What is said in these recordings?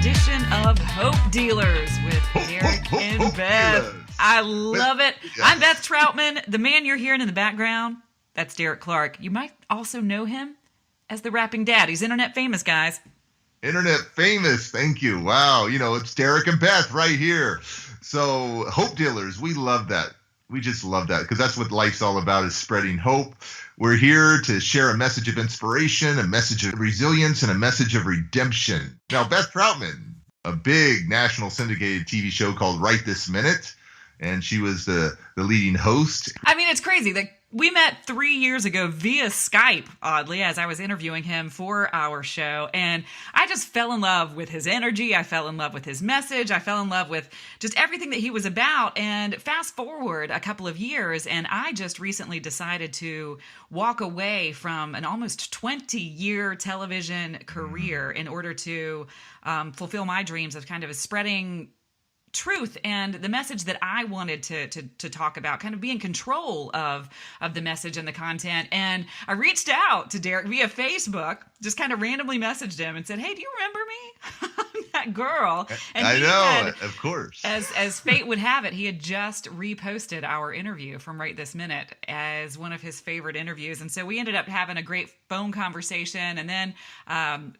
edition of Hope Dealers with Derek and Beth. Dealers. I love it. Yes. I'm Beth Troutman. The man you're hearing in the background, that's Derek Clark. You might also know him as the rapping dad. He's internet famous, guys. Internet famous. Thank you. Wow. It's Derek and Beth right here. So Hope Dealers, we love that. We just love that because that's what life's all about, is spreading hope. We're here to share a message of inspiration, a message of resilience, and a message of redemption. Now, Beth Troutman, a big national syndicated TV show called Right This Minute, and she was the leading host. I mean, it's crazy. We met 3 years ago via Skype, oddly, as I was interviewing him for our show. And I just fell in love with his energy. I fell in love with his message. I fell in love with just everything that he was about. And fast forward a couple of years, and I just recently decided to walk away from an almost 20-year television career in order to fulfill my dreams of kind of spreading truth and the message that I wanted to talk about, kind of be in control of the message and the content. And I reached out to Derek via Facebook, just kind of randomly messaged him and said, "Hey, do you remember me? I'm that girl." And I know, of course. As fate would have it, he had just reposted our interview from Right This Minute as one of his favorite interviews. And so we ended up having a great phone conversation. And then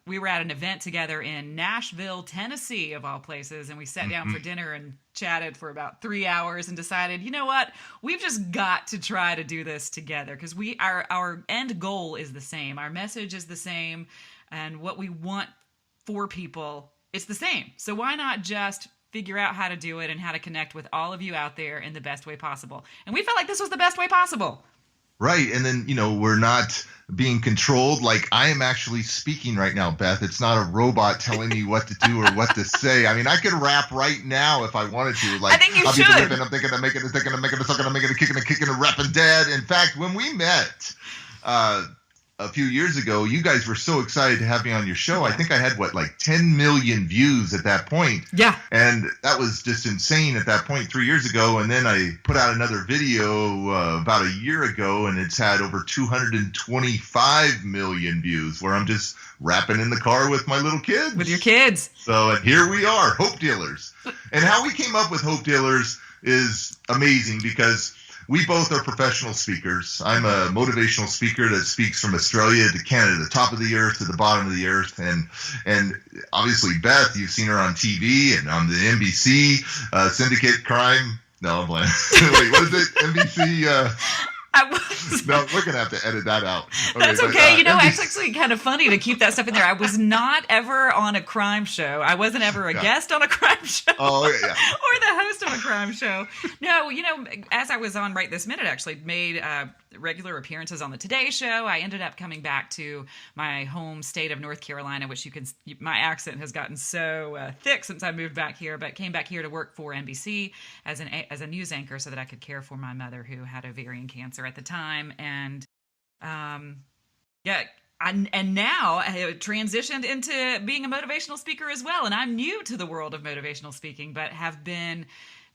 we were at an event together in Nashville, Tennessee, of all places. And we sat down for dinner and chatted for about 3 hours and decided, you know what, we've just got to try to do this together because our end goal is the same. Our message is the same. And what we want for people, it's the same. So why not just figure out how to do it and how to connect with all of you out there in the best way possible? And we felt like this was the best way possible. Right. And then, we're not being controlled. Like, I am actually speaking right now, Beth. It's not a robot telling me what to do or what to say. I mean, I could rap right now if I wanted to. Like, I think you I'll should. be ripping, I'm thinking, I'm making it, thinking, I'm making it, sucking, I'm making it, kicking, and rapping dead. In fact, when we met a few years ago, you guys were so excited to have me on your show. I think I had, 10 million views at that point. Yeah. And that was just insane at that point 3 years ago. And then I put out another video about a year ago, and it's had over 225 million views, where I'm just rapping in the car with my little kids. With your kids. So and here we are, Hope Dealers. And how we came up with Hope Dealers is amazing because we both are professional speakers. I'm a motivational speaker that speaks from Australia to Canada, the top of the earth to the bottom of the earth. And obviously, Beth, you've seen her on TV and on the NBC Syndicate Crime. No, I'm playing. Wait, what is it? NBC. No, we're going to have to edit that out. Okay, that's okay. It's actually kind of funny to keep that stuff in there. I was not ever on a crime show. I wasn't ever a guest on a crime show. Oh, yeah. Or the host of a crime show. No, as I was on Right This Minute, actually made regular appearances on the Today Show. I ended up coming back to my home state of North Carolina, which my accent has gotten so thick since I moved back here, but came back here to work for NBC as a news anchor so that I could care for my mother, who had ovarian cancer at the time. And and now I have transitioned into being a motivational speaker as well. And I'm new to the world of motivational speaking, but have been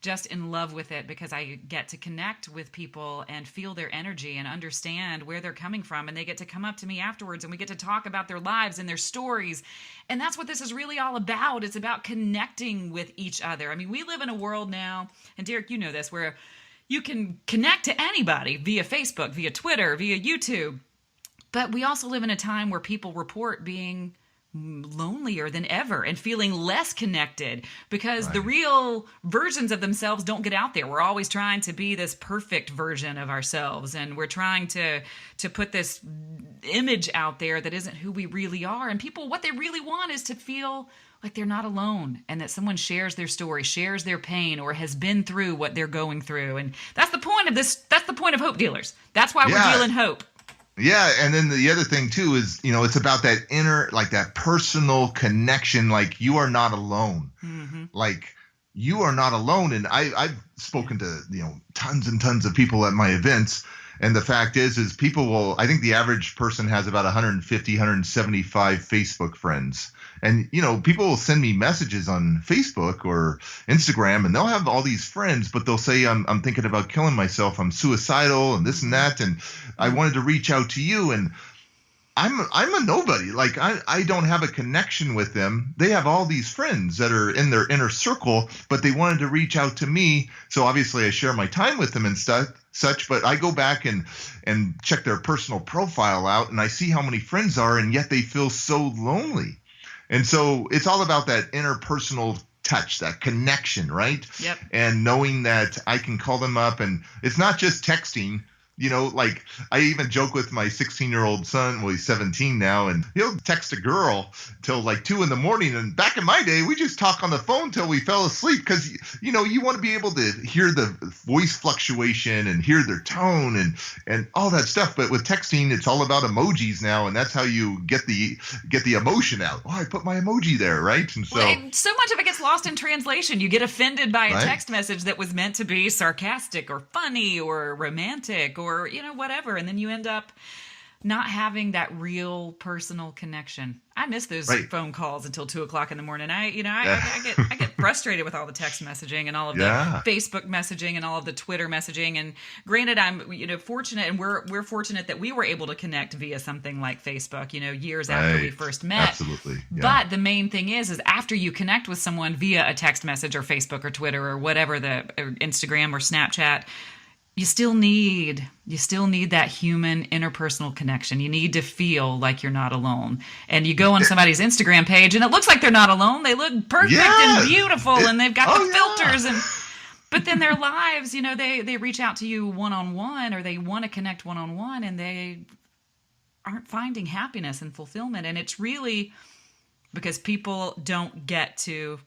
just in love with it because I get to connect with people and feel their energy and understand where they're coming from. And they get to come up to me afterwards and we get to talk about their lives and their stories. And that's what this is really all about. It's about connecting with each other. I mean, we live in a world now, and Derek, you know this, where you can connect to anybody via Facebook, via Twitter, via YouTube. But we also live in a time where people report being lonelier than ever and feeling less connected because the real versions of themselves don't get out there. We're always trying to be this perfect version of ourselves, and we're trying to put this image out there that isn't who we really are. And people, what they really want is to feel like they're not alone and that someone shares their story, shares their pain, or has been through what they're going through. And that's the point of this. That's the point of Hope Dealers. That's why we're dealing hope. Yeah. And then the other thing too is, it's about that inner, like that personal connection. Like, you are not alone. Mm-hmm. Like, you are not alone. And I've spoken to, tons and tons of people at my events. And the fact is people I think the average person has about 150, 175 Facebook friends. And, people will send me messages on Facebook or Instagram, and they'll have all these friends, but they'll say, I'm thinking about killing myself. I'm suicidal and this and that. And I wanted to reach out to you. And I'm a nobody. Like I don't have a connection with them. They have all these friends that are in their inner circle, but they wanted to reach out to me. So obviously I share my time with them and such, but I go back and check their personal profile out, and I see how many friends are, and yet they feel so lonely. And so it's all about that interpersonal touch, that connection, right? Yep. And knowing that I can call them up, and it's not just texting. Like I even joke with my 16-year-old son. Well, he's 17 now, and he'll text a girl till like 2 a.m. And back in my day, we just talk on the phone till we fell asleep, because you want to be able to hear the voice fluctuation and hear their tone and all that stuff. But with texting, it's all about emojis now, and that's how you get the emotion out. Oh, I put my emoji there, right? And so so much of it gets lost in translation. You get offended by a Right. text message that was meant to be sarcastic or funny or romantic or whatever, and then you end up not having that real personal connection. I miss those Right. phone calls until 2:00 in the morning. I get frustrated with all the text messaging and all of Yeah. the Facebook messaging and all of the Twitter messaging. And granted, I'm fortunate, and we're fortunate that we were able to connect via something like Facebook. Years after we Right. first met. Absolutely. Yeah. But the main thing is after you connect with someone via a text message or Facebook or Twitter or whatever, or Instagram or Snapchat, you still need that human interpersonal connection. You need to feel like you're not alone. And you go on somebody's Instagram page and it looks like they're not alone. They look perfect Yeah. and beautiful and they've got the yeah. filters but then their lives, they reach out to you one-on-one, or they want to connect one-on-one, and they aren't finding happiness and fulfillment. And it's really because people don't get to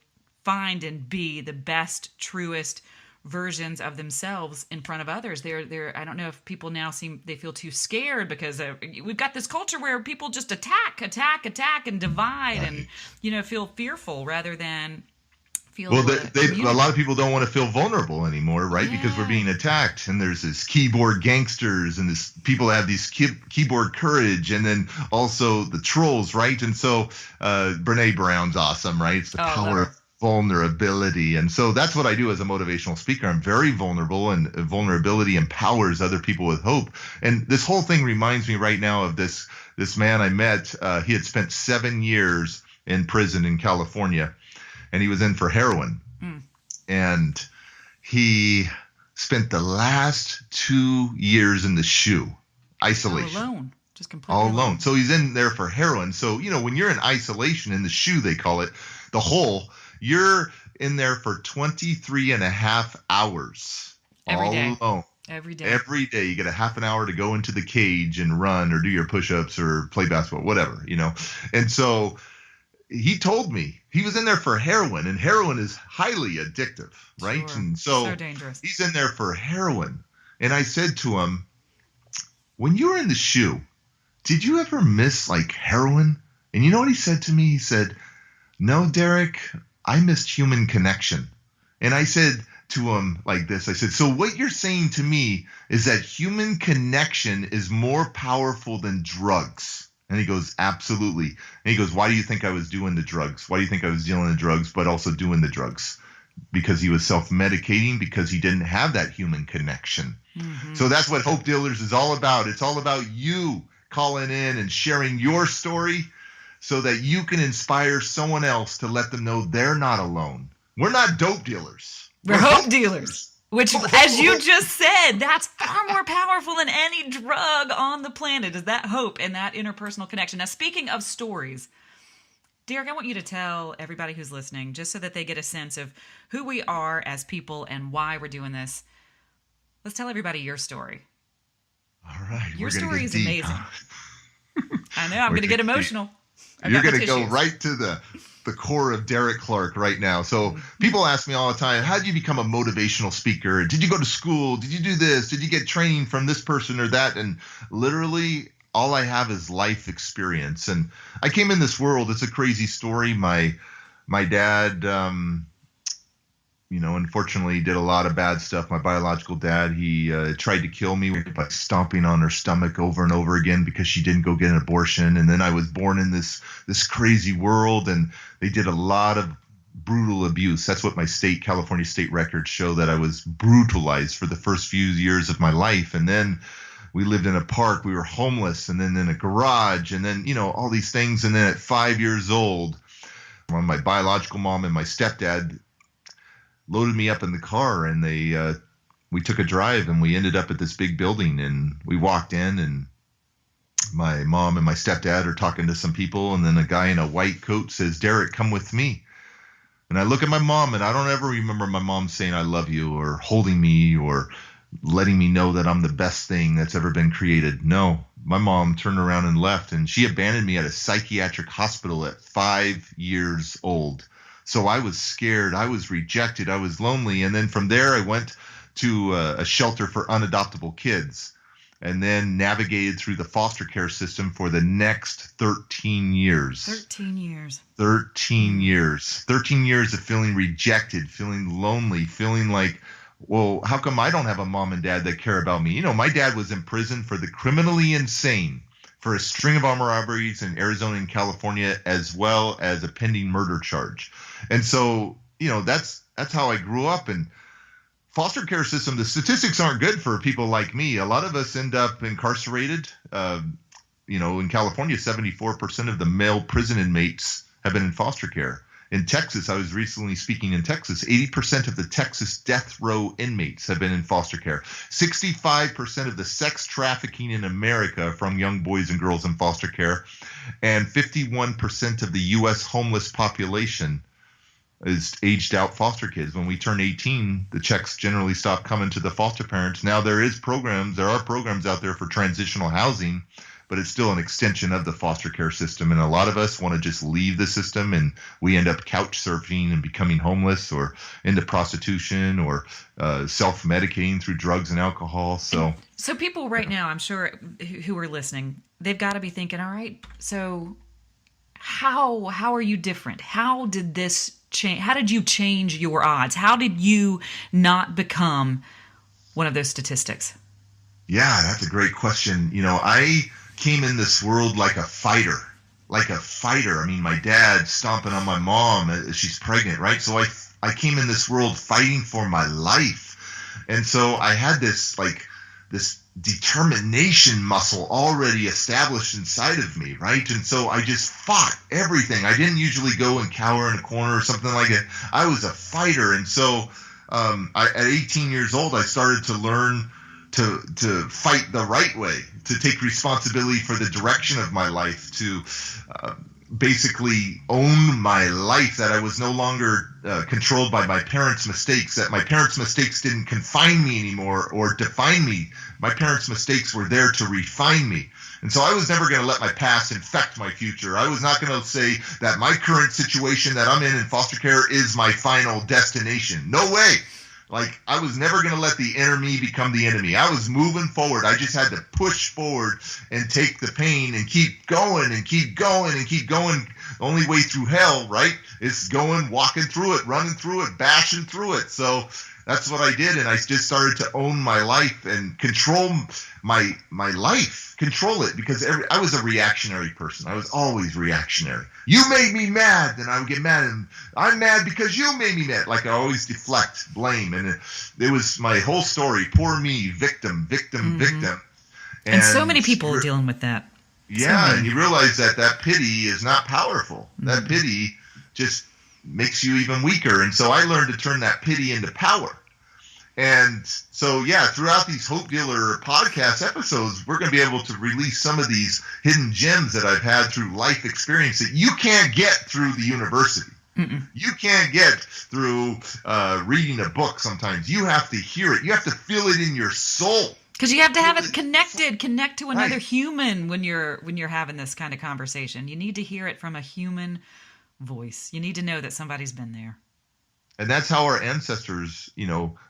find and be the best, truest versions of themselves in front of others. They're I don't know if people now they feel too scared, because we've got this culture where people just attack and divide, Right. and feel fearful rather than feel Well, community. a lot of people don't want to feel vulnerable anymore, right? Because we're Yeah. being attacked, and there's this keyboard gangsters, and this people have these keyboard courage, and then also the trolls, right? And so Brene Brown's awesome, right? It's the Oh, power love of vulnerability. And so that's what I do as a motivational speaker. I'm very vulnerable, and vulnerability empowers other people with hope. And this whole thing reminds me right now of this man I met. He had spent 7 years in prison in California, and he was in for heroin. And he spent the last 2 years in the SHU, isolation. All alone. Just completely All alone. So he's in there for heroin. So, when you're in isolation, in the SHU, they call it, the hole, you're in there for 23 and a half hours. Every day. Alone. Every day. Every day you get a half an hour to go into the cage and run or do your push-ups or play basketball, whatever, And so he told me he was in there for heroin, and heroin is highly addictive, right? Sure. And so dangerous. he's in there for heroin. And I said to him, when you were in the SHU, did you ever miss like heroin? And you know what he said to me? He said, no, Derek, I missed human connection. And I said to him like this, I said, so what you're saying to me is that human connection is more powerful than drugs. And he goes, absolutely. And he goes, why do you think I was doing the drugs? Why do you think I was dealing the drugs, but also doing the drugs? Because he was self-medicating, because he didn't have that human connection. Mm-hmm. So that's what Hope Dealers is all about. It's all about you calling in and sharing your story so that you can inspire someone else to let them know they're not alone. We're not dope dealers. We're hope dealers. Which, as you just said, that's far more powerful than any drug on the planet, is that hope and that interpersonal connection. Now, speaking of stories, Derek, I want you to tell everybody who's listening, just so that they get a sense of who we are as people and why we're doing this. Let's tell everybody your story. All right. Your story is amazing. I know. I'm We're going to get gonna emotional. You're going to go right to the core of Derek Clark right now. So people ask me all the time, how did you become a motivational speaker? Did you go to school? Did you do this? Did you get training from this person or that? And literally all I have is life experience. And I came in this world. It's a crazy story. My dad, unfortunately did a lot of bad stuff. My biological dad, he tried to kill me by stomping on her stomach over and over again because she didn't go get an abortion. And then I was born in this crazy world, and they did a lot of brutal abuse. That's what my California state records show, that I was brutalized for the first few years of my life. And then we lived in a park. We were homeless, and then in a garage, and then, all these things. And then at 5 years old, my biological mom and my stepdad loaded me up in the car, and we took a drive, and we ended up at this big building, and we walked in, and my mom and my stepdad are talking to some people, and then a guy in a white coat says, "Derek, come with me." And I look at my mom, and I don't ever remember my mom saying "I love you" or holding me or letting me know that I'm the best thing that's ever been created. No, my mom turned around and left, and she abandoned me at a psychiatric hospital at 5 years old. So I was scared. I was rejected. I was lonely. And then from there, I went to a shelter for unadoptable kids, and then navigated through the foster care system for the next 13 years. 13 years. 13 years. 13 years of feeling rejected, feeling lonely, feeling like, well, how come I don't have a mom and dad that care about me? My dad was in prison for the criminally insane for a string of armed robberies in Arizona and California, as well as a pending murder charge. And so, that's how I grew up. And foster care system, the statistics aren't good for people like me. A lot of us end up incarcerated. In California, 74% of the male prison inmates have been in foster care. In Texas, I was recently speaking in Texas, 80% of the Texas death row inmates have been in foster care. 65% of the sex trafficking in America from young boys and girls in foster care, and 51% of the U.S. homeless population is aged out foster kids. When we turn 18, the checks generally stop coming to the foster parents. Now there are programs out there for transitional housing, but it's still an extension of the foster care system. And a lot of us want to just leave the system, and we end up couch surfing and becoming homeless or into prostitution or self-medicating through drugs and alcohol. So people right now, I'm sure, who are listening, they've got to be thinking, all right, so how are you different? How did this change? How did you change your odds? How did you not become one of those statistics? Yeah, that's a great question. I came in this world like a fighter. I mean, my dad stomping on my mom as she's pregnant, right? So I came in this world fighting for my life. And so I had this determination muscle already established inside of me, right? And so I just fought everything. I didn't usually go and cower in a corner or something like that. I was a fighter. And so at 18 years old, I started to learn to fight the right way, to take responsibility for the direction of my life, to basically own my life, that I was no longer controlled by my parents' mistakes, that my parents' mistakes didn't confine me anymore or define me. My parents' mistakes were there to refine me. And so I was never going to let my past infect my future. I was not going to say that my current situation that I'm in foster care is my final destination. No way. I was never going to let the inner me become the enemy. I was moving forward. I just had to push forward and take the pain and keep going and keep going and keep going. The only way through hell, right, is going, walking through it, running through it, bashing through it. So that's what I did. And I just started to own my life and control my life, control it, because I was a reactionary person. I was always reactionary. You made me mad, then I would get mad, and I'm mad because you made me mad. I always deflect blame, and it was my whole story. Poor me, victim, victim. And so many people are dealing with that. Yeah, and you realize that pity is not powerful. Mm-hmm. That pity just makes you even weaker. And so I learned to turn that pity into power. And so, throughout these Hope Dealer podcast episodes, we're going to be able to release some of these hidden gems that I've had through life experience that you can't get through the university. Mm-mm. You can't get through reading a book sometimes. You have to hear it. You have to feel it in your soul. Because you have to have it connect to another human when you're having this kind of conversation. You need to hear it from a human voice. You need to know that somebody's been there. And that's how our ancestors,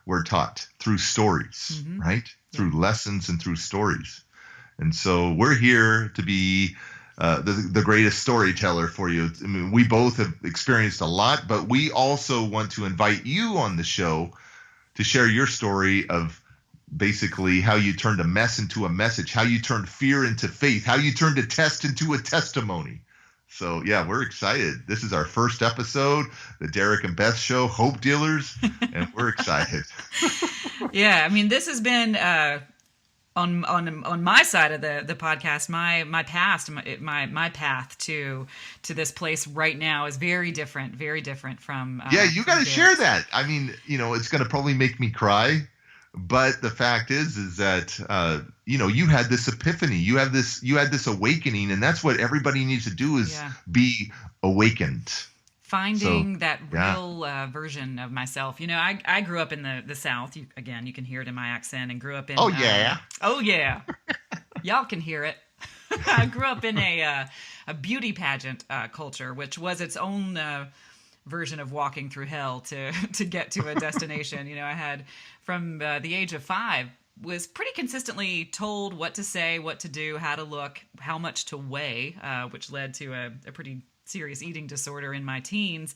were taught, through stories, mm-hmm. right? Yeah. Through lessons and through stories. And so we're here to be the greatest storyteller for you. I mean, we both have experienced a lot, but we also want to invite you on the show to share your story of basically how you turned a mess into a message, how you turned fear into faith, how you turned a test into a testimony. So, we're excited. This is our first episode, the Derek and Beth Show, Hope Dealers, and we're excited. I mean, this has been on my side of the podcast, my past, my path to this place right now is very different from You got to share theirs. that. I mean, it's going to probably make me cry, but the fact is that you had this epiphany, you had this awakening, and that's what everybody needs to do is be awakened. Finding that real version of myself. I grew up in the South. You can hear it in my accent, and grew up in. Oh yeah. Oh yeah. Y'all can hear it. I grew up in a beauty pageant culture, which was its own version of walking through hell to get to a destination. I had from the age of 5 was pretty consistently told what to say, what to do, how to look, how much to weigh, which led to a pretty serious eating disorder in my teens.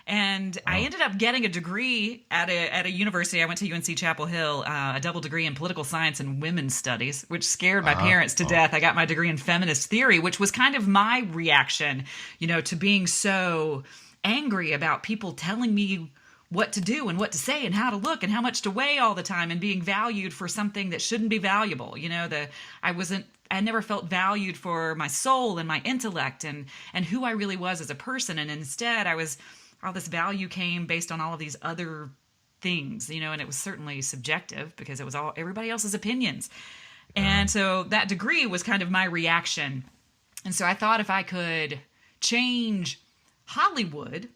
And I ended up getting a degree at a university. I went to UNC Chapel Hill, a double degree in political science and women's studies, which scared my parents to death. I got my degree in feminist theory, which was kind of my reaction, to being so angry about people telling me what to do and what to say and how to look and how much to weigh all the time, and being valued for something that shouldn't be valuable. I never felt valued for my soul and my intellect and who I really was as a person. And instead all this value came based on all of these other things, and it was certainly subjective because it was all everybody else's opinions. And so that degree was kind of my reaction. And so I thought if I could change Hollywood,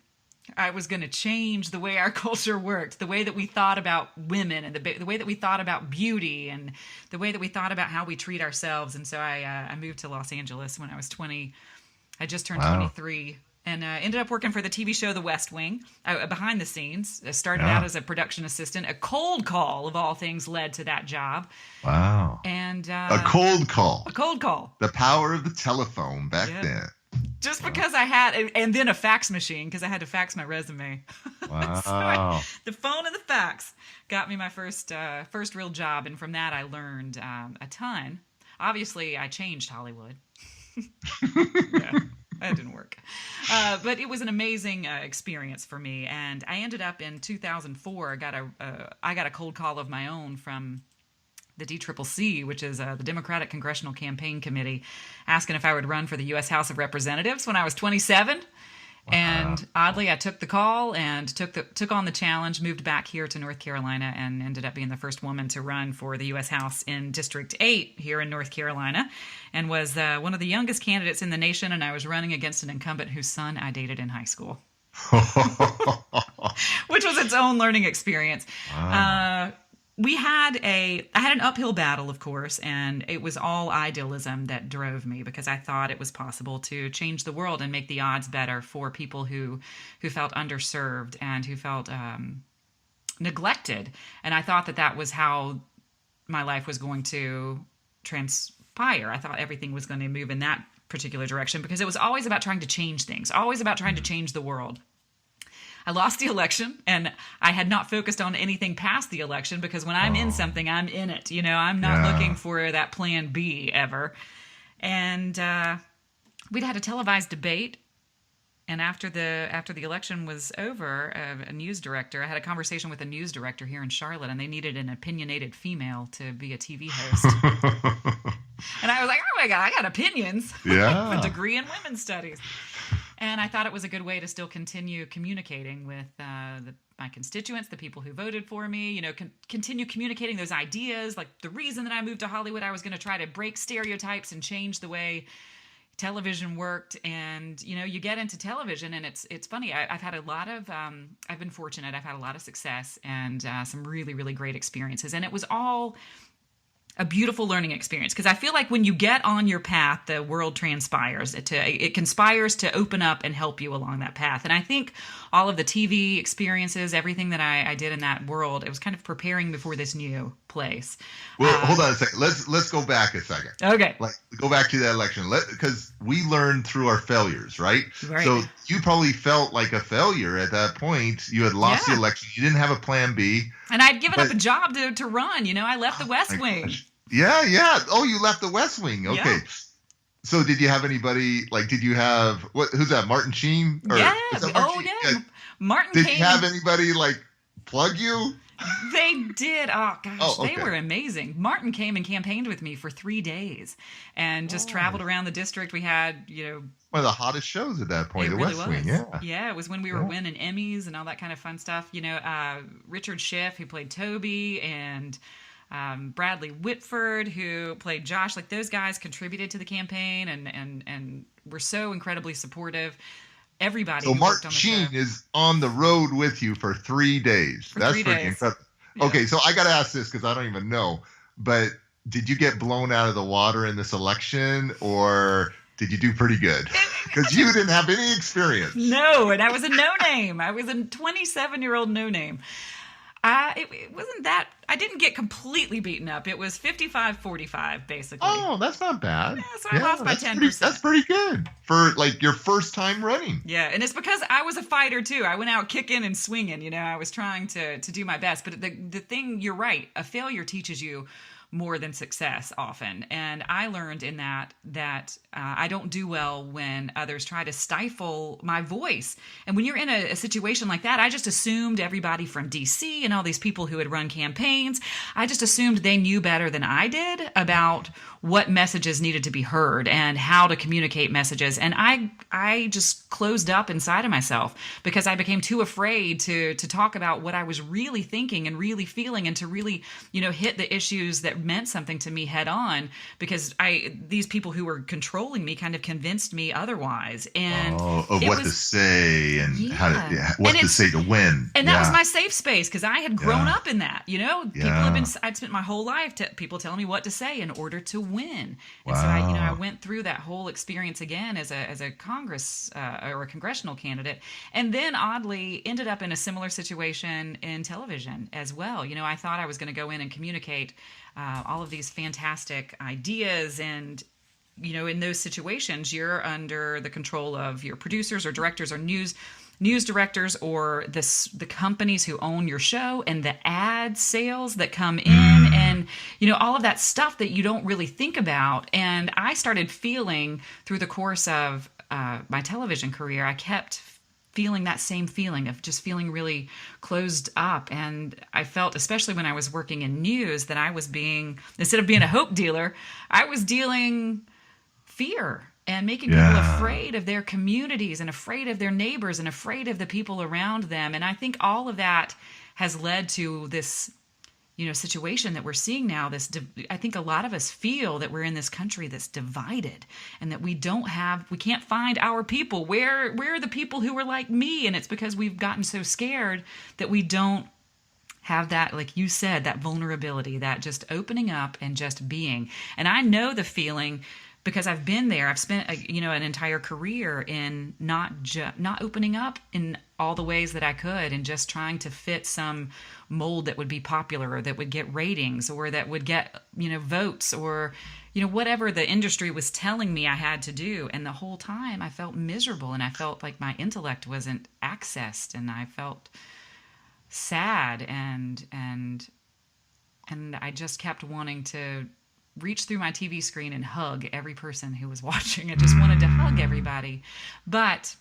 I was going to change the way our culture worked, the way that we thought about women, and the way that we thought about beauty, and the way that we thought about how we treat ourselves. And so I moved to Los Angeles when I was 20. I just turned 23, and ended up working for the TV show The West Wing, behind the scenes. I started out as a production assistant. A cold call, of all things, led to that job. Wow. And a cold call. A cold call. The power of the telephone back then. Just because I had, and then a fax machine, because I had to fax my resume. Wow. The phone and the fax got me my first real job, and from that I learned a ton. Obviously, I changed Hollywood. That didn't work. But it was an amazing experience for me, and I ended up in 2004. I got a cold call of my own from the DCCC, which is the Democratic Congressional Campaign Committee, asking if I would run for the U.S. House of Representatives when I was 27. Wow. And oddly, I took the call and took on the challenge, moved back here to North Carolina, and ended up being the first woman to run for the U.S. House in District 8 here in North Carolina, and was one of the youngest candidates in the nation, and I was running against an incumbent whose son I dated in high school. Which was its own learning experience. Wow. I had an uphill battle, of course, and it was all idealism that drove me, because I thought it was possible to change the world and make the odds better for people who felt underserved and who felt neglected. And I thought that was how my life was going to transpire. I thought everything was going to move in that particular direction, because it was always about trying to change things, always about trying to change the world. I lost the election, and I had not focused on anything past the election, because when I'm in something, I'm in it. I'm not looking for that plan B ever. And we'd had a televised debate, and after the election was over, a news director, I had a conversation with a news director here in Charlotte, and they needed an opinionated female to be a TV host. And I was like, oh my God, I got opinions. Yeah. I have a degree in women's studies. And I thought it was a good way to still continue communicating with my constituents, the people who voted for me, continue communicating those ideas. Like the reason that I moved to Hollywood, I was going to try to break stereotypes and change the way television worked. And, you get into television, and it's funny. I've had I've been fortunate. I've had a lot of success and some really, really great experiences. And it was all a beautiful learning experience, because I feel like when you get on your path, the world transpires. It conspires to open up and help you along that path. And I think all of the TV experiences, everything that I did in that world, it was kind of preparing me for this new place. Well, hold on a second. Let's go back a second. Okay. Go back to that election, because we learned through our failures, right? Right. So you probably felt like a failure at that point. You had lost the election. You didn't have a plan B. And I'd given up a job to run. I left the West Wing. Gosh. Yeah. Oh, you left the West Wing. Okay. Yeah. So did you have anybody, did you have, who's that, Martin Sheen? Martin Did came. you have anybody plug you? They did. Oh gosh, Oh, they okay. were amazing. Martin came and campaigned with me for 3 days, and just Oh, traveled around the district. We had, one of the hottest shows at that point, it the really West Wing. was. Yeah, Yeah, it was when we were yeah. winning Emmys and all that kind of fun stuff. Richard Schiff, who played Toby, and Bradley Whitford, who played Josh. Like those guys contributed to the campaign and were so incredibly supportive. Everybody So who worked Martin on the show Sheen is on the road with you for 3 days. for That's three freaking days. incredible. Yeah. Okay, so I got to ask this because I don't even know. But did you get blown out of the water in this election, or did you do pretty good? Because you didn't have any experience. No, and I was a no name. I was a 27-year-old no name. It wasn't that. I didn't get completely beaten up. It was 55-45, basically. Oh, that's not bad. Yeah, so I lost by 10%. That's pretty good for like your first time running. Yeah, and it's because I was a fighter too. I went out kicking and swinging. I was trying to do my best. But the thing, you're right. A failure teaches you more than success often. And I learned in that I don't do well when others try to stifle my voice. And when you're in a situation like that, I just assumed everybody from DC and all these people who had run campaigns, I just assumed they knew better than I did about what messages needed to be heard and how to communicate messages. And I just closed up inside of myself because I became too afraid to talk about what I was really thinking and really feeling, and to really, hit the issues that meant something to me head on, because these people who were controlling me kind of convinced me otherwise. And Of what to say and what to say to win. And that was my safe space, because I had grown up in that. I'd spent my whole life people telling me what to say in order to win. And so I went through that whole experience again as a Congress or a congressional candidate, and then oddly ended up in a similar situation in television as well. I thought I was going to go in and communicate all of these fantastic ideas, and in those situations, you're under the control of your producers or directors or news directors, or the companies who own your show, and the ad sales that come in, and all of that stuff that you don't really think about. And I started feeling through the course of my television career, I kept feeling that same feeling of just feeling really closed up. And I felt, especially when I was working in news, that I was instead of being a hope dealer, I was dealing fear and making people afraid of their communities and afraid of their neighbors and afraid of the people around them. And I think all of that has led to this, situation that we're seeing now. I think a lot of us feel that we're in this country that's divided, and that we can't find our people. Where are the people who are like me? And it's because we've gotten so scared that we don't have that, like you said, that vulnerability, that just opening up and just being. And I know the feeling, because I've been there. I've spent an entire career in not opening up in all the ways that I could, and just trying to fit some mold that would be popular, or that would get ratings, or that would get votes, or whatever the industry was telling me I had to do. And the whole time I felt miserable, and I felt like my intellect wasn't accessed, and I felt sad, and I just kept wanting to reach through my TV screen and hug every person who was watching. I just wanted to hug everybody. But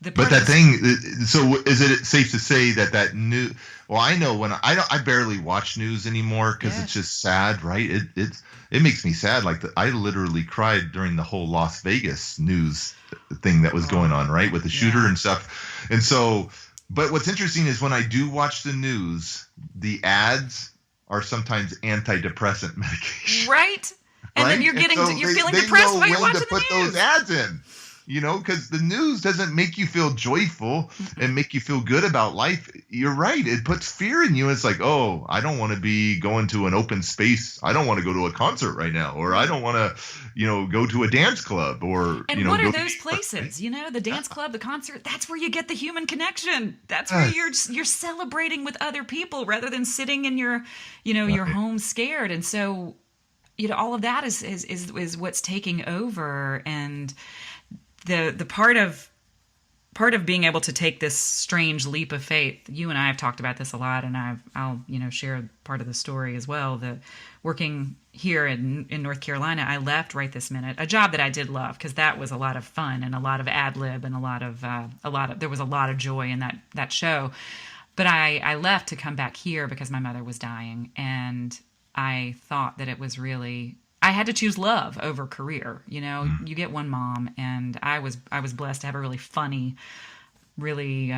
that thing, so is it safe to say that new, well, I know when I barely watch news anymore, because it's just sad, right? It makes me sad. Like I literally cried during the whole Las Vegas news thing that was going on, right? With the shooter and stuff. And so, but what's interesting is when I do watch the news, the ads are sometimes antidepressant medication. Right? And then you're feeling depressed while you're watching the news. They know when to put those ads in. Because the news doesn't make you feel joyful and make you feel good about life. You're right. It puts fear in you. It's like, oh, I don't want to be going to an open space. I don't want to go to a concert right now, or I don't want to, go to a dance club, or, and what are those places? The dance club, the concert, that's where you get the human connection. That's where you're celebrating with other people rather than sitting in your, your home scared. And so, all of that is what's taking over. And the part of being able to take this strange leap of faith, you and I have talked about this a lot, and I'll share part of the story as well. The working here in North Carolina, I left right this minute, a job that I did love, because that was a lot of fun and a lot of ad lib and there was a lot of joy in that show. But I left to come back here because my mother was dying, and I thought that it was really, I had to choose love over career. You know, you get one mom, and I was blessed to have a really funny, really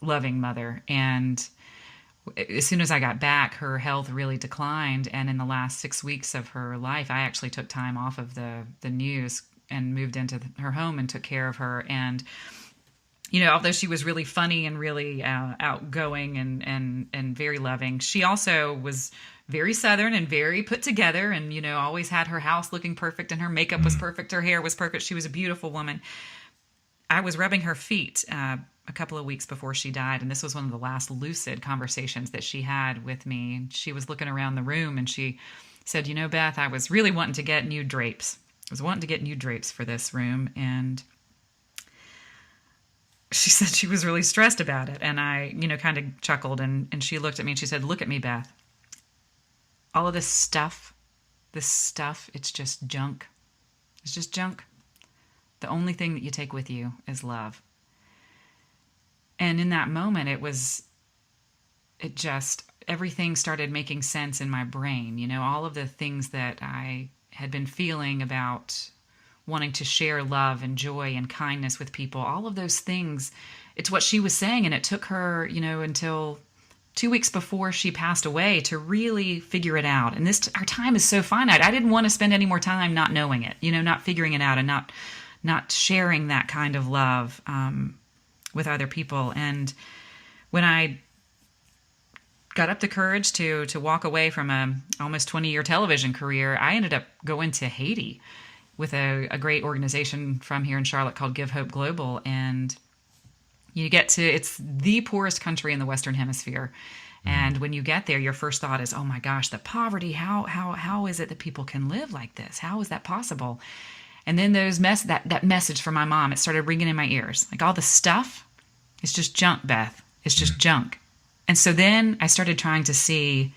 loving mother. And as soon as I got back, her health really declined, and in the last 6 weeks of her life, I actually took time off of the news and moved into her home and took care of her. And you know, although she was really funny and really outgoing and very loving, she also was very Southern and very put together, and, you know, always had her house looking perfect, and her makeup was perfect, her hair was perfect. She was a beautiful woman. I was rubbing her feet a couple of weeks before she died, and this was one of the last lucid conversations that she had with me. She was looking around the room, and she said, you know, Beth, I was really wanting to get new drapes. I was wanting to get new drapes for this room, and she said she was really stressed about it. And I, you know, kind of chuckled, and she looked at me and she said, look at me, Beth. All of this stuff, it's just junk. It's just junk. The only thing that you take with you is love. And in that moment, everything started making sense in my brain. You know, all of the things that I had been feeling about wanting to share love and joy and kindness with people, all of those things, it's what she was saying. And it took her, you know, until 2 weeks before she passed away to really figure it out. And our time is so finite. I didn't want to spend any more time not knowing it, you know, not figuring it out, and not sharing that kind of love with other people. And when I got up the courage to walk away from a almost 20-year television career, I ended up going to Haiti with a great organization from here in Charlotte called Give Hope Global. And it's the poorest country in the Western Hemisphere. And when you get there, your first thought is, oh my gosh, the poverty, how is it that people can live like this? How is that possible? And then that message from my mom, it started ringing in my ears. Like, all the stuff, it's just junk, Beth. It's just junk. And so then I started trying to see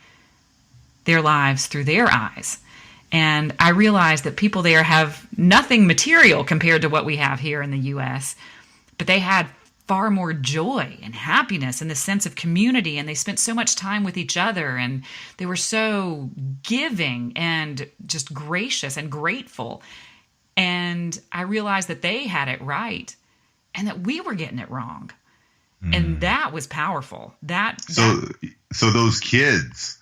their lives through their eyes. And I realized that people there have nothing material compared to what we have here in the U.S., but they had far more joy and happiness and this sense of community, and they spent so much time with each other, and they were so giving and just gracious and grateful. And I realized that they had it right and that we were getting it wrong. And that was powerful. So those kids,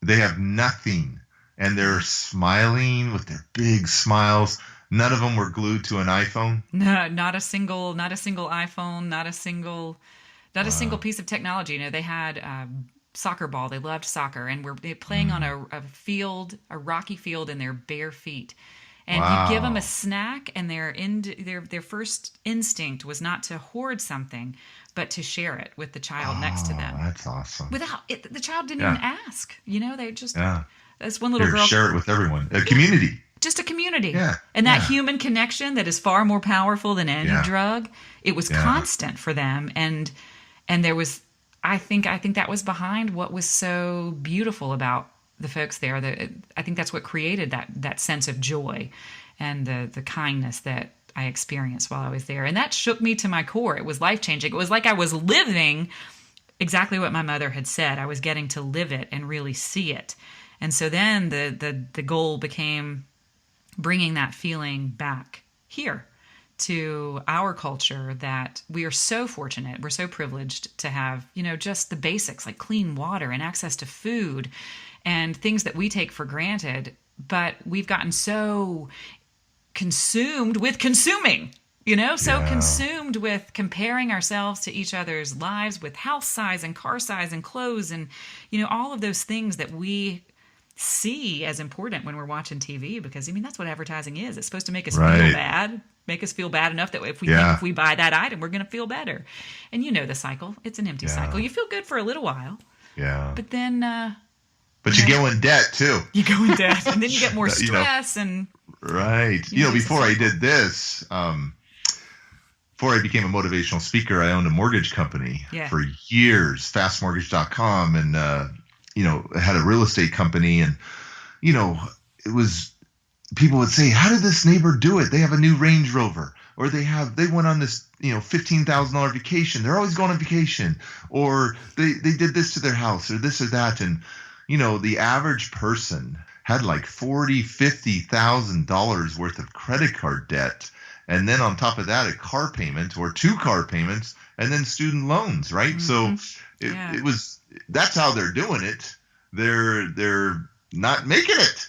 they have nothing, and they're smiling with their big smiles. None of them were glued to an iPhone. No, not a single iPhone, not a single piece of technology. You know, they had soccer ball. They loved soccer, and were playing on a rocky field in their bare feet. And you give them a snack, and their first instinct was not to hoard something, but to share it with the child next to them. That's awesome. The child didn't even ask. You know, they just this one little girl share it with everyone. A community. Just a community. Yeah. And that human connection that is far more powerful than any drug. It was constant for them, and there was. I think that was behind what was so beautiful about the folks there. I think that's what created that sense of joy and the kindness that I experienced while I was there. And that shook me to my core. It was life-changing. It was like I was living exactly what my mother had said. I was getting to live it and really see it. And so then the goal became bringing that feeling back here to our culture, that we are so fortunate. We're so privileged to have, you know, just the basics like clean water and access to food and things that we take for granted. But we've gotten so consumed with consuming, you know, consumed with comparing ourselves to each other's lives with house size and car size and clothes and, you know, all of those things that we see as important when we're watching TV, because I mean, that's what advertising is. It's supposed to make us feel bad enough that if we buy that item, we're going to feel better. And you know the cycle. It's an empty cycle. You feel good for a little while. Yeah. But then but you go in debt too. You go in debt, and then you get more stress and right. You know, before I did this, before I became a motivational speaker, I owned a mortgage company for years, fastmortgage.com, and you know, had a real estate company. And you know, it was, people would say, how did this neighbor do it? They have a new Range Rover. or they went on this, $15,000 vacation. They're always going on vacation, or they did this to their house or this or that. And, the average person had like $40,000-$50,000 worth of credit card debt. And then on top of that, a car payment or 2 car payments, and then student loans, right? Mm-hmm. So that's how they're doing it. They're not making it.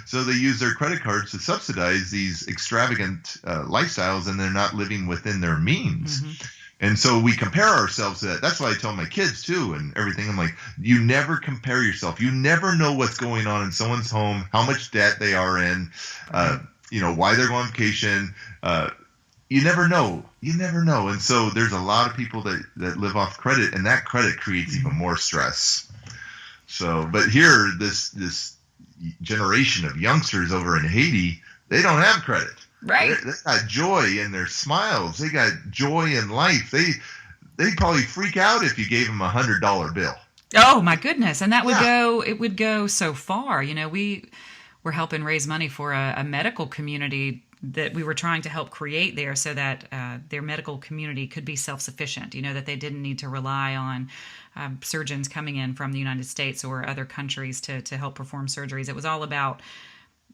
So they use their credit cards to subsidize these extravagant lifestyles, and they're not living within their means. Mm-hmm. And so we compare ourselves to that. That's why I tell my kids too and everything. I'm like, you never compare yourself. You never know what's going on in someone's home, how much debt they are in, why they're going on vacation. You never know. And so there's a lot of people that live off credit, and that credit creates even more stress. So, but here, this generation of youngsters over in Haiti, they don't have credit. Right. They got joy in their smiles. They got joy in life. They probably freak out if you gave them $100 bill. Oh my goodness. And that would go so far. We were helping raise money for a medical community that we were trying to help create there so that their medical community could be self-sufficient, that they didn't need to rely on surgeons coming in from the United States or other countries to help perform surgeries. It was all about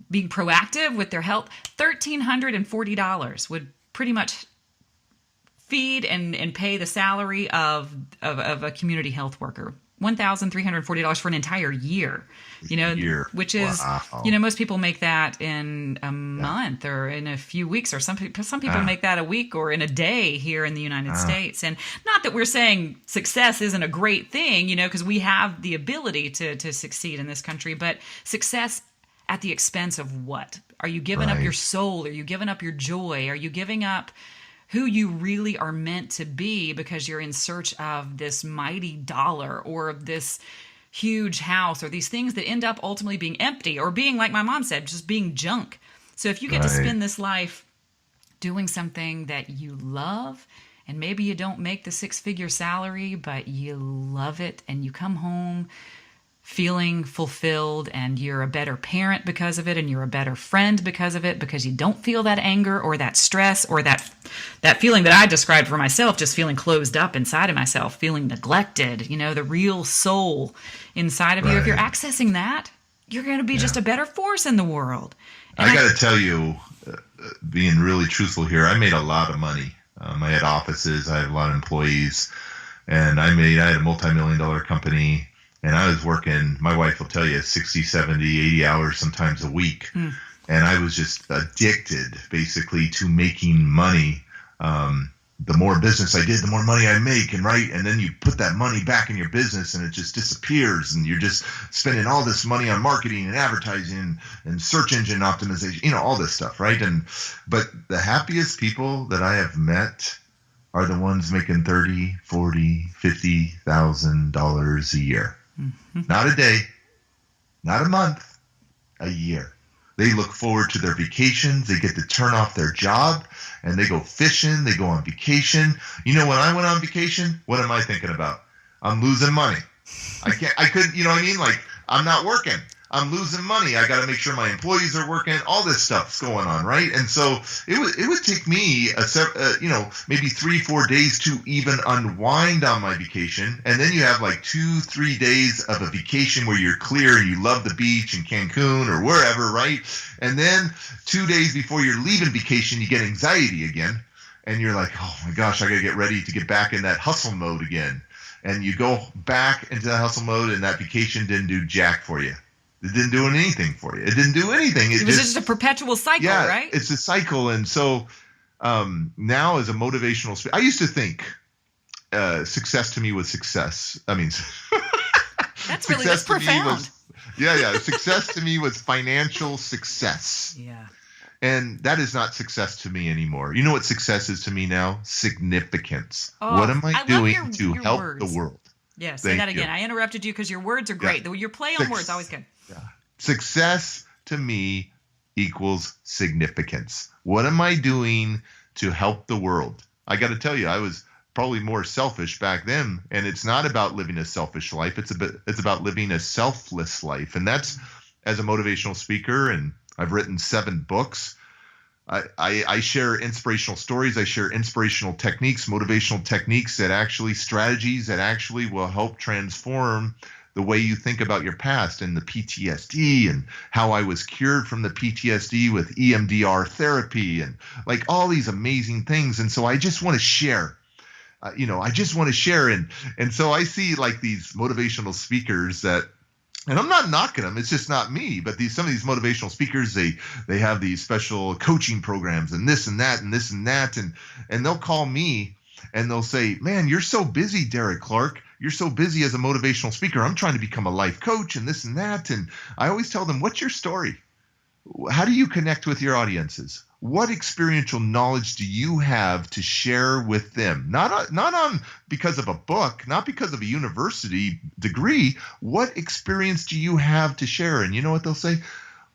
being proactive with their health. $1,340 would pretty much feed and pay the salary of a community health worker. $1,340 for an entire year, which is, wow. Most people make that in a month or in a few weeks, or some people make that a week or in a day here in the United States. And not that we're saying success isn't a great thing, because we have the ability to succeed in this country, but success at the expense of what? Are you giving up your soul? Are you giving up your joy? Are you giving up who you really are meant to be because you're in search of this mighty dollar or this huge house or these things that end up ultimately being empty or being, like my mom said, just being junk? So if you get to spend this life doing something that you love, and maybe you don't make the 6-figure salary, but you love it, and you come home feeling fulfilled, and you're a better parent because of it, and you're a better friend because of it, because you don't feel that anger or that stress or that feeling that I described for myself, just feeling closed up inside of myself, feeling neglected, the real soul inside of you. If you're accessing that, you're going to be just a better force in the world. And I got to tell you, being really truthful here, I made a lot of money. I had offices, I had a lot of employees, and I had a multi-million-dollar company. And I was working, my wife will tell you, 60, 70, 80 hours sometimes a week. And I was just addicted, basically, to making money. The more business I did, the more money I make. And then you put that money back in your business, and it just disappears. And you're just spending all this money on marketing and advertising and search engine optimization, all this stuff, right? But the happiest people that I have met are the ones making $30,000, $40,000, $50,000 a year. Mm-hmm. Not a day, not a month, a year. They look forward to their vacations. They get to turn off their job and they go fishing. They go on vacation. When I went on vacation, what am I thinking about? I'm losing money. I couldn't, Like, I'm not working. I'm losing money. I got to make sure my employees are working. All this stuff's going on, right? And so it would take me maybe 3-4 days to even unwind on my vacation, and then you have like 2-3 days of a vacation where you're clear and you love the beach in Cancun or wherever, right? And then 2 days before you're leaving vacation, you get anxiety again, and you're like, oh my gosh, I got to get ready to get back in that hustle mode again. And you go back into that hustle mode, and that vacation didn't do jack for you. It didn't do anything for you. It didn't do anything. It was just a perpetual cycle, right? It's a cycle. And so now as a motivational speaker, I used to think success to me was success. I mean, that's profound. Success to me was financial success. Yeah. And that is not success to me anymore. You know what success is to me now? Significance. What am I doing to help the world? Yeah, say that again. I interrupted you because your words are great. Your play on words, always good. Yeah. Success to me equals significance. What am I doing to help the world? I got to tell you, I was probably more selfish back then, and it's not about living a selfish life. It's about living a selfless life, and that's as a motivational speaker, and I've written 7 books. I share inspirational stories. I share inspirational techniques, motivational techniques strategies that actually will help transform the way you think about your past and the PTSD, and how I was cured from the PTSD with EMDR therapy, and like all these amazing things. And so I just want to share. I just want to share. And so I see like these motivational speakers that, and I'm not knocking them, it's just not me, but some of these motivational speakers, they have these special coaching programs and this and that and this and that, and they'll call me and they'll say, man, you're so busy, Derek Clark. You're so busy as a motivational speaker. I'm trying to become a life coach and this and that. And I always tell them, what's your story? How do you connect with your audiences? What experiential knowledge do you have to share with them? Not on because of a book, not because of a university degree. What experience do you have to share? And you know what they'll say?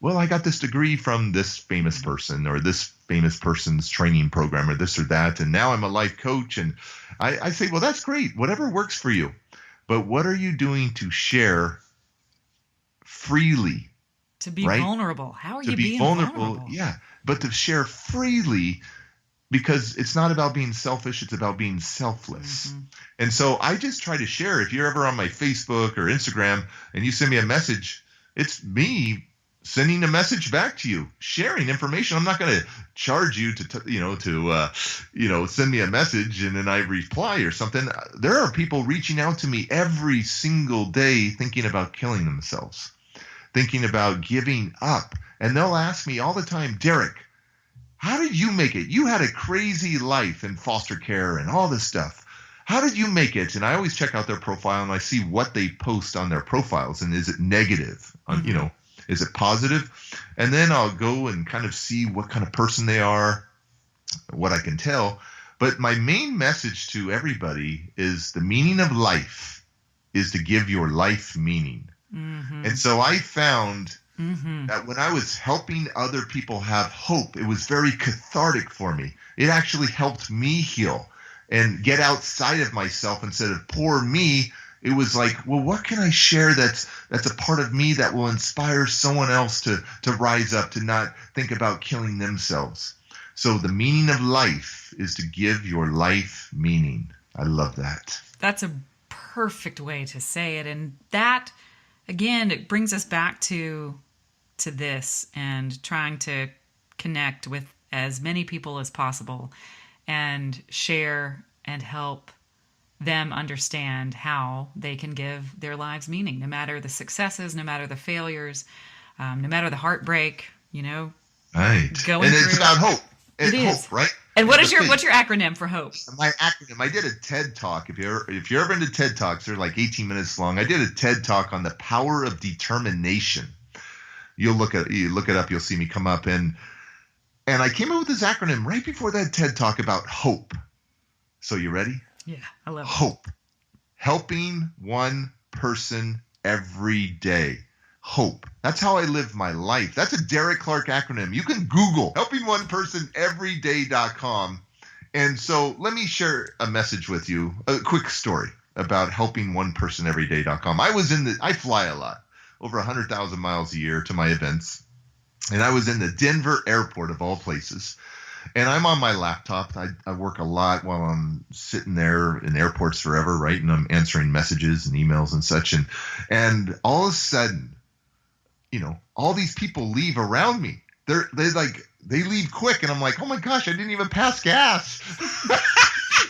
Well, I got this degree from this famous person, or this famous person's training program, or this or that, and now I'm a life coach. And I say, well, that's great. Whatever works for you. But what are you doing to share freely? To be vulnerable. How are you being vulnerable? Yeah, but to share freely, because it's not about being selfish, it's about being selfless. Mm-hmm. And so I just try to share. If you're ever on my Facebook or Instagram and you send me a message, it's me sending a message back to you, sharing information. I'm not going to charge you to send me a message and then I reply or something. There are people reaching out to me every single day thinking about killing themselves, thinking about giving up. And they'll ask me all the time, Derek, how did you make it? You had a crazy life in foster care and all this stuff. How did you make it? And I always check out their profile and I see what they post on their profiles. And is it negative? Mm-hmm. Is it positive? And then I'll go and kind of see what kind of person they are, what I can tell. But my main message to everybody is the meaning of life is to give your life meaning. Mm-hmm. And so I found that when I was helping other people have hope, it was very cathartic for me. It actually helped me heal and get outside of myself instead of poor me. It was like, well, what can I share that's a part of me that will inspire someone else to rise up, to not think about killing themselves. So the meaning of life is to give your life meaning. I love that. That's a perfect way to say it. And that, again, it brings us back to this and trying to connect with as many people as possible and share and help them understand how they can give their lives meaning, no matter the successes, no matter the failures, no matter the heartbreak, Right. And it's about hope. It is. Hope, right? And what's your acronym for hope? My acronym, I did a TED Talk. If you're ever into TED Talks, they're like 18 minutes long. I did a TED Talk on the power of determination. You look it up, you'll see me come up. And I came up with this acronym right before that TED Talk about hope. So you ready? Yeah, I love it. Hope. Helping one person every day. Hope. That's how I live my life. That's a Derek Clark acronym. You can Google helpingonepersoneveryday.com. And so let me share a message with you, a quick story about helpingonepersoneveryday.com. I fly a lot, over 100,000 miles a year to my events. And I was in the Denver airport of all places. And I'm on my laptop. I work a lot while I'm sitting there in airports forever, right? And I'm answering messages and emails and such. And all of a sudden, all these people leave around me. They leave quick. And I'm like, oh my gosh, I didn't even pass gas.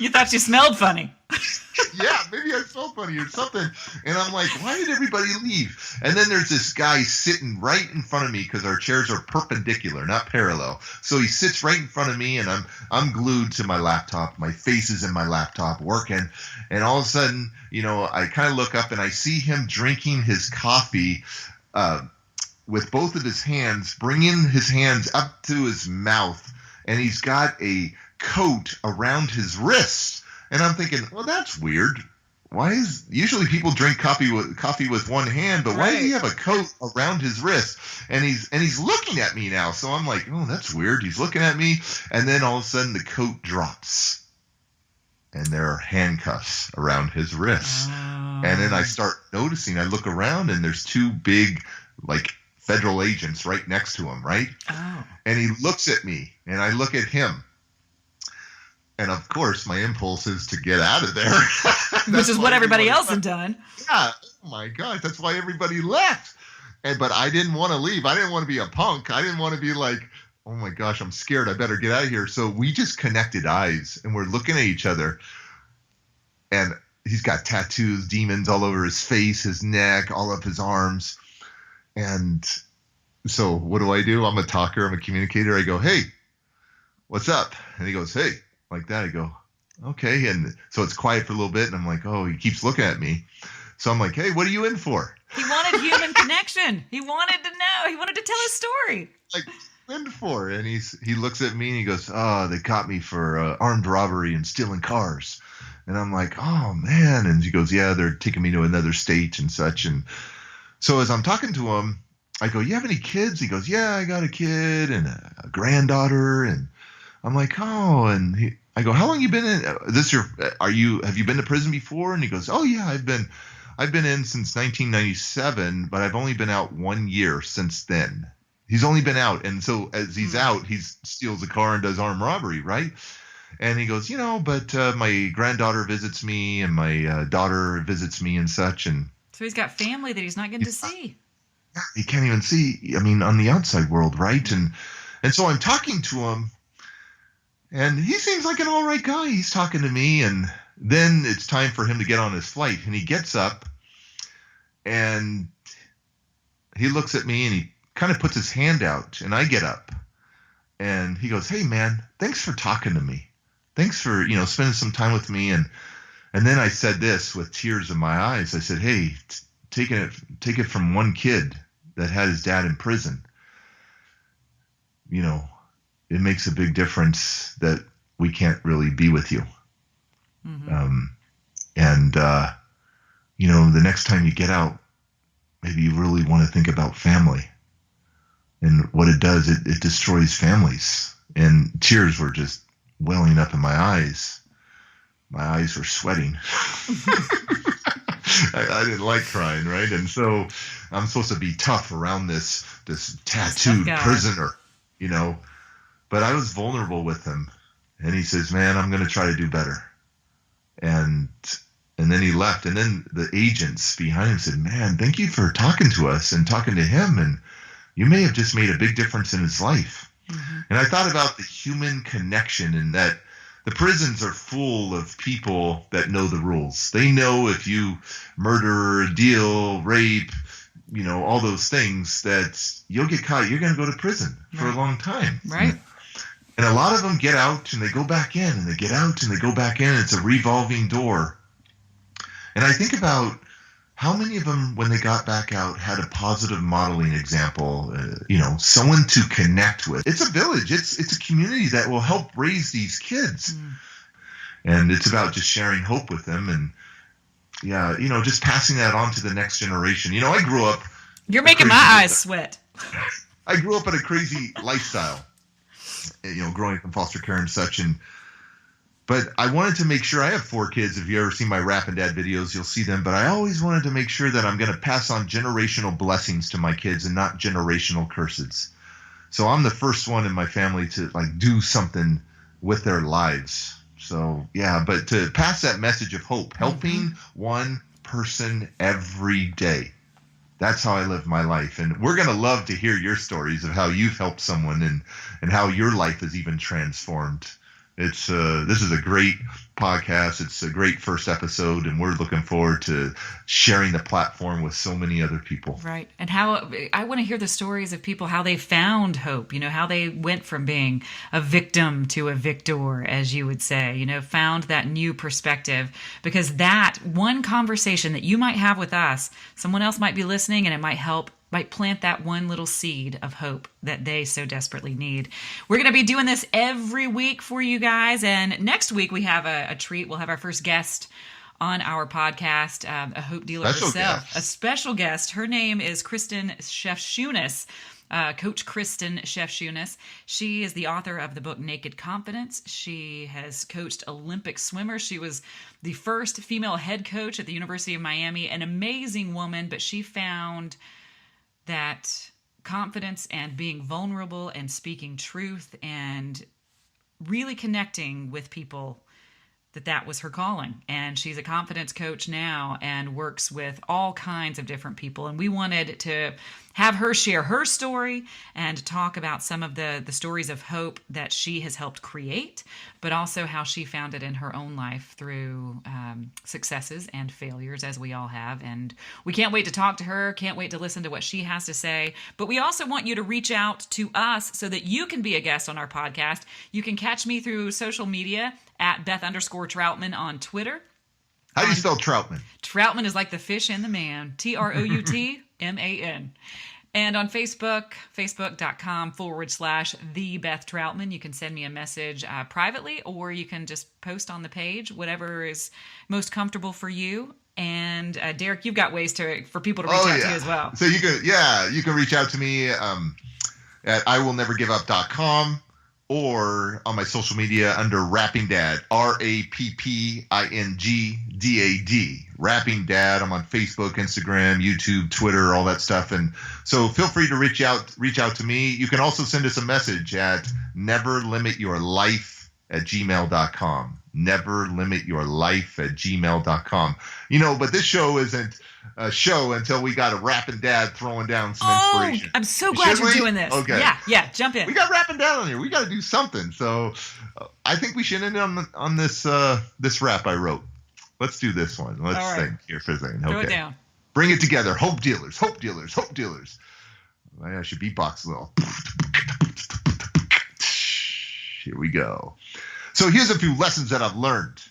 You thought you smelled funny. Yeah, maybe I smelled funny or something. And I'm like, why did everybody leave? And then there's this guy sitting right in front of me because our chairs are perpendicular, not parallel. So he sits right in front of me, and I'm glued to my laptop. My face is in my laptop working. And all of a sudden, I kind of look up and I see him drinking his coffee with both of his hands, bringing his hands up to his mouth. And he's got a coat around his wrist. And I'm thinking, well, that's weird. Usually people drink coffee with one hand, but why does he have a coat around his wrist? And he's looking at me now. So I'm like, oh, that's weird. He's looking at me. And then all of a sudden the coat drops. And there are handcuffs around his wrists. Oh. And then I start noticing, I look around and there's two big, federal agents right next to him, right? Oh. And he looks at me, and I look at him. And of course, my impulse is to get out of there. Which is what everybody else had done. Yeah. Oh my gosh, that's why everybody left. But I didn't want to leave. I didn't want to be a punk. I didn't want to be like, oh my gosh, I'm scared. I better get out of here. So we just connected eyes, and we're looking at each other. And he's got tattoos, demons all over his face, his neck, all up his arms. And so what do? I'm a talker. I'm a communicator. I go, hey, what's up? And he goes, hey, like that. I go, okay. And so it's quiet for a little bit. And I'm like, oh, he keeps looking at me. So I'm like, hey, what are you in for? He wanted human connection. He wanted to know. He wanted to tell his story. Like, in for? And he looks at me and he goes, oh, they caught me for armed robbery and stealing cars. And I'm like, oh, man. And he goes, yeah, they're taking me to another state and such. And so as I'm talking to him, I go, you have any kids? He goes, yeah, I got a kid and a granddaughter. And I'm like, oh, and I go, how long you been in have you been to prison before? And he goes, oh yeah, I've been in since 1997, but I've only been out 1 year since then. He's only been out. And so as he's out, he steals a car and does armed robbery. Right. And he goes, but my granddaughter visits me and my daughter visits me and such. And so he's got family that he's not getting to see. He can't even see, on the outside world. Right. And so I'm talking to him. And he seems like an all right guy. He's talking to me, and then it's time for him to get on his flight. And he gets up, and he looks at me, and he kind of puts his hand out, and I get up. And he goes, hey, man, thanks for talking to me. Thanks for, spending some time with me. And then I said this with tears in my eyes. I said, hey, take it from one kid that had his dad in prison. It makes a big difference that we can't really be with you. Mm-hmm. The next time you get out, maybe you really want to think about family. And what it does, it destroys families. And tears were just welling up in my eyes. My eyes were sweating. I didn't like crying, right? And so I'm supposed to be tough around this tattooed prisoner, But I was vulnerable with him, and he says, man, I'm going to try to do better. And then he left, and then the agents behind him said, man, thank you for talking to us and talking to him, and you may have just made a big difference in his life. Mm-hmm. And I thought about the human connection, and that the prisons are full of people that know the rules. They know if you murder, deal, rape, all those things, that you'll get caught. You're going to go to prison for a long time. Right. And a lot of them get out and they go back in, and they get out and they go back in. It's a revolving door. And I think about how many of them, when they got back out, had a positive modeling example, someone to connect with. It's a village. It's a community that will help raise these kids. Mm. And it's about just sharing hope with them and, just passing that on to the next generation. I grew up. You're making my eyes sweat. I grew up in a crazy lifestyle. Growing up in foster care and such. But I wanted to make sure, I have 4 kids. If you ever seen my Rap and Dad videos, you'll see them. But I always wanted to make sure that I'm going to pass on generational blessings to my kids and not generational curses. So I'm the first one in my family to do something with their lives. So yeah, but to pass that message of hope, helping one person every day. That's how I live my life. And we're going to love to hear your stories of how you've helped someone and how your life is even transformed. This is a great podcast. It's a great first episode, and we're looking forward to sharing the platform with so many other people. Right. And how I want to hear the stories of people, how they found hope, how they went from being a victim to a victor, as you would say, found that new perspective, because that one conversation that you might have with us, someone else might be listening, and it might plant that one little seed of hope that they so desperately need. We're going to be doing this every week for you guys. And next week we have a treat. We'll have our first guest on our podcast, a hope dealer herself, a special guest. Her name is Kristen Shefshunas, Coach Kristen Shefshunas. She is the author of the book Naked Confidence. She has coached Olympic swimmers. She was the first female head coach at the University of Miami, an amazing woman, but she found that confidence and being vulnerable and speaking truth and really connecting with people, that was her calling. And she's a confidence coach now and works with all kinds of different people. And we wanted to have her share her story and talk about some of the stories of hope that she has helped create, but also how she found it in her own life through successes and failures, as we all have. And we can't wait to talk to her, can't wait to listen to what she has to say. But we also want you to reach out to us so that you can be a guest on our podcast. You can catch me through social media at Beth_Troutman on Twitter. How do you spell Troutman? Troutman is like the fish and the man. Troutman. And on Facebook, facebook.com/the Beth Troutman. You can send me a message privately, or you can just post on the page, whatever is most comfortable for you. And Derek, you've got ways for people to reach out to you as well. So you can reach out to me at iwillnevergiveup.com. Or on my social media under Rapping Dad, RAPPINGDAD. Rapping Dad. I'm on Facebook, Instagram, YouTube, Twitter, all that stuff. And so feel free to reach out to me. You can also send us a message at neverlimityourlife@gmail.com. Neverlimityourlife@gmail.com. But this show isn't a show until we got a Rapping Dad throwing down some inspiration. I'm so glad you're doing this. Okay. Yeah, jump in. We got Rapping Dad on here. We got to do something. So I think we should end on this rap I wrote. Let's do this one. Let's think here for a second. Throw it down. Bring it together. Hope dealers, hope dealers, hope dealers. I should beatbox a little. Here we go. So here's a few lessons that I've learned.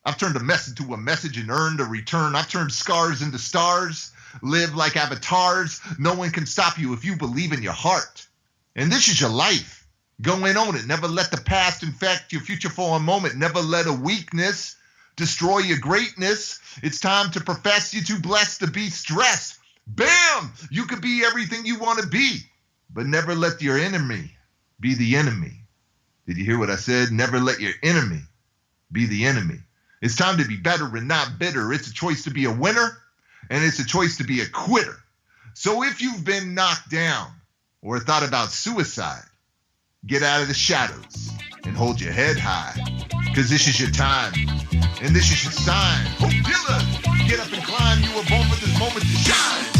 I've turned a mess into a message and earned a return. I've turned scars into stars, live like avatars. No one can stop you if you believe in your heart. And this is your life. Go and own it. Never let the past infect your future for a moment. Never let a weakness destroy your greatness. It's time to profess. You're too blessed to be stressed. Bam! You could be everything you want to be, but never let your enemy be the enemy. Did you hear what I said? Never let your enemy be the enemy. It's time to be better and not bitter. It's a choice to be a winner, and it's a choice to be a quitter. So if you've been knocked down or thought about suicide, get out of the shadows and hold your head high, because this is your time, and this is your sign. Hope dealer, get up and climb. You were born for this moment to shine.